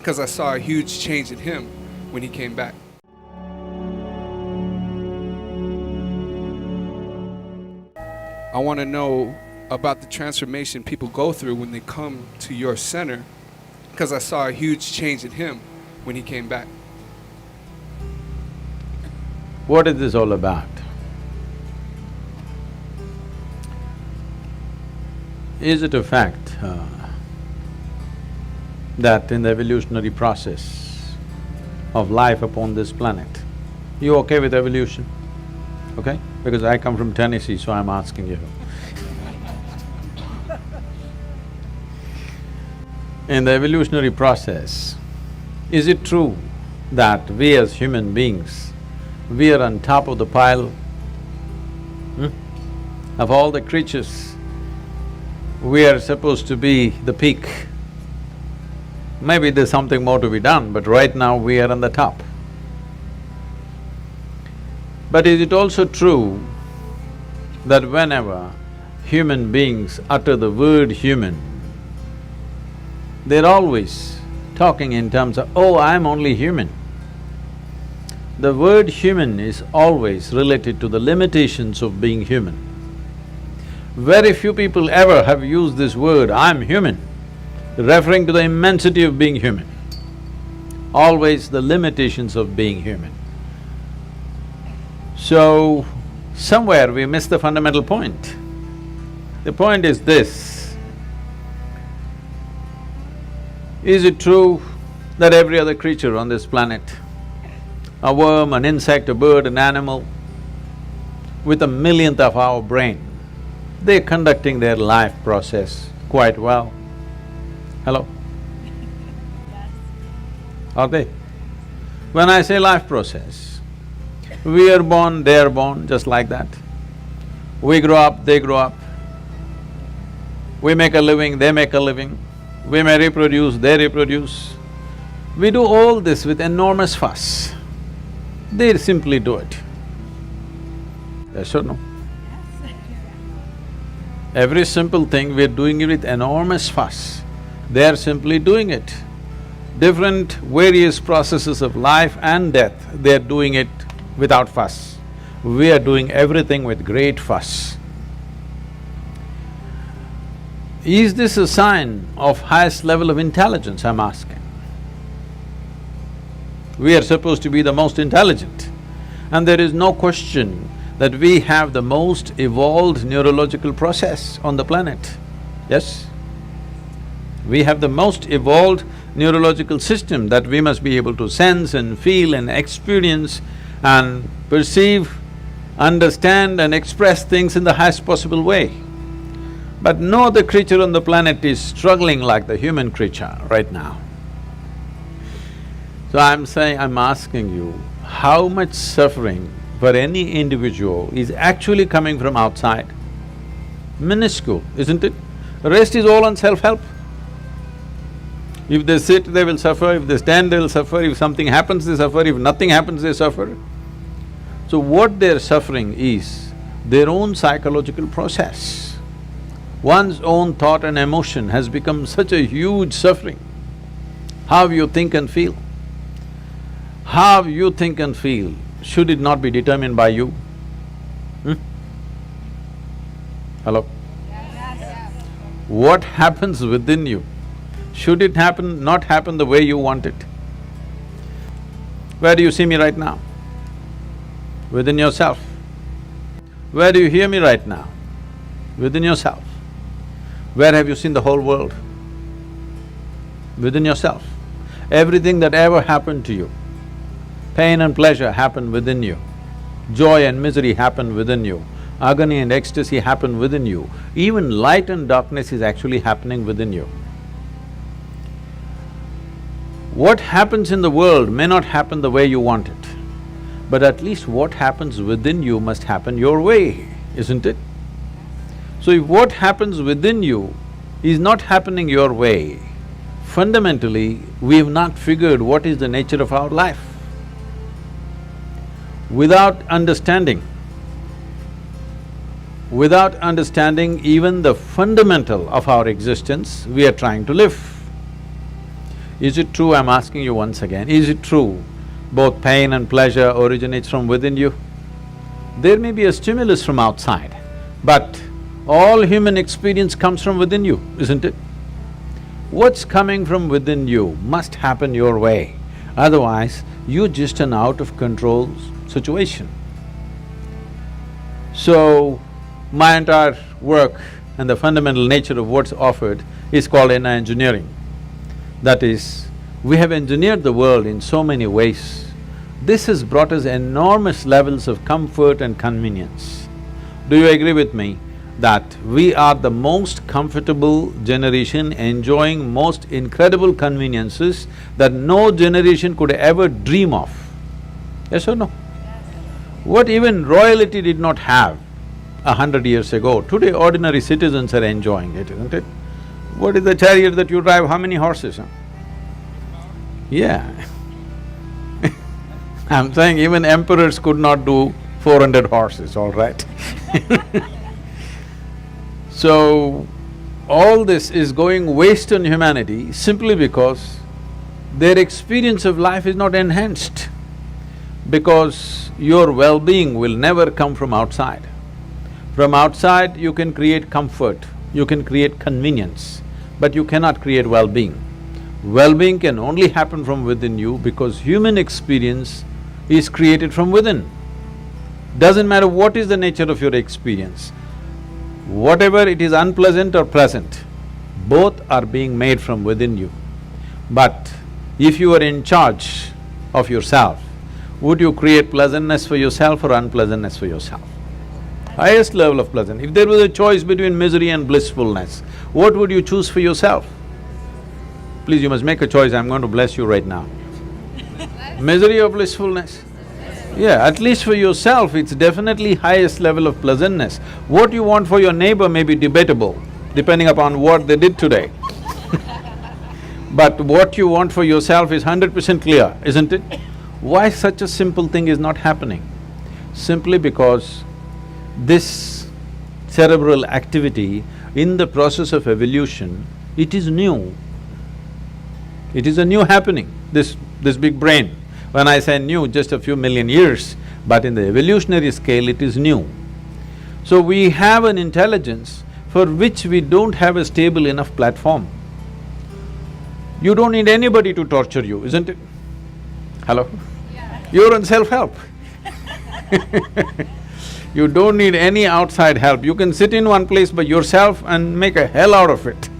because I saw a huge change in him when he came back. I want to know about the transformation people go through when they come to your center, because I saw a huge change in him when he came back. What is this all about? Is it a fact that in the evolutionary process of life upon this planet, you okay with evolution? Okay? Because I come from Tennessee, so I'm asking you. In the evolutionary process, is it true that we as human beings, we are on top of the pile of all the creatures? We are supposed to be the peak. Maybe there's something more to be done, but right now we are on the top. But is it also true that whenever human beings utter the word human, they're always talking in terms of, oh, I'm only human. The word human is always related to the limitations of being human. Very few people ever have used this word, I'm human, referring to the immensity of being human. Always the limitations of being human. So, somewhere we miss the fundamental point. The point is this: is it true that every other creature on this planet, a worm, an insect, a bird, an animal, with a millionth of our brain, they're conducting their life process quite well? Hello? Yes. Are they? When I say life process, we are born, they are born, just like that. We grow up, they grow up. We make a living, they make a living. We may reproduce, they reproduce. We do all this with enormous fuss. They simply do it. Yes or no? Yes. Every simple thing, we're doing it with enormous fuss. They're simply doing it. Different various processes of life and death, they're doing it without fuss. We are doing everything with great fuss. Is this a sign of highest level of intelligence, I'm asking? We are supposed to be the most intelligent, and there is no question that we have the most evolved neurological process on the planet, yes? We have the most evolved neurological system that we must be able to sense and feel and experience and perceive, understand and express things in the highest possible way. But no other creature on the planet is struggling like the human creature right now. So I'm asking you, how much suffering for any individual is actually coming from outside? Minuscule, isn't it? The rest is all on self-help. If they sit, they will suffer, if they stand, they will suffer, if something happens, they suffer, if nothing happens, they suffer. So what they're suffering is their own psychological process. One's own thought and emotion has become such a huge suffering. How you think and feel. How you think and feel, should it not be determined by you? Hello? Yes. What happens within you, should it not happen the way you want it? Where do you see me right now? Within yourself. Where do you hear me right now? Within yourself. Where have you seen the whole world? Within yourself. Everything that ever happened to you, pain and pleasure happen within you, joy and misery happen within you, agony and ecstasy happen within you, even light and darkness is actually happening within you. What happens in the world may not happen the way you want it, but at least what happens within you must happen your way, isn't it? So if what happens within you is not happening your way, fundamentally, we've not figured what is the nature of our life. Without understanding even the fundamental of our existence, we are trying to live. Is it true, I'm asking you once again, is it true both pain and pleasure originates from within you? There may be a stimulus from outside, but all human experience comes from within you, isn't it? What's coming from within you must happen your way, otherwise you're just an out-of-control situation. So, my entire work and the fundamental nature of what's offered is called inner engineering. That is, we have engineered the world in so many ways. This has brought us enormous levels of comfort and convenience. Do you agree with me that we are the most comfortable generation enjoying most incredible conveniences that no generation could ever dream of? Yes or no? What even royalty did not have 100 years ago, today ordinary citizens are enjoying it, isn't it? What is the chariot that you drive, how many horses, huh? Yeah. I'm saying even emperors could not do 400 horses, all right? So, all this is going waste on humanity simply because their experience of life is not enhanced. Because your well-being will never come from outside. From outside, you can create comfort, you can create convenience, but you cannot create well-being. Well-being can only happen from within you because human experience is created from within. Doesn't matter what is the nature of your experience, whatever it is unpleasant or pleasant, both are being made from within you. But if you are in charge of yourself, would you create pleasantness for yourself or unpleasantness for yourself? Highest level of pleasant. If there was a choice between misery and blissfulness, what would you choose for yourself? Please, you must make a choice, I'm going to bless you right now. Misery or blissfulness? Yeah, at least for yourself, it's definitely highest level of pleasantness. What you want for your neighbor may be debatable, depending upon what they did today. But what you want for yourself is 100% clear, isn't it? Why such a simple thing is not happening? Simply because this cerebral activity in the process of evolution, it is new. It is a new happening, this big brain. When I say new, just a few million years, but in the evolutionary scale, it is new. So we have an intelligence for which we don't have a stable enough platform. You don't need anybody to torture you, isn't it? Hello? Yeah. You're on self-help. You don't need any outside help. You can sit in one place by yourself and make a hell out of it.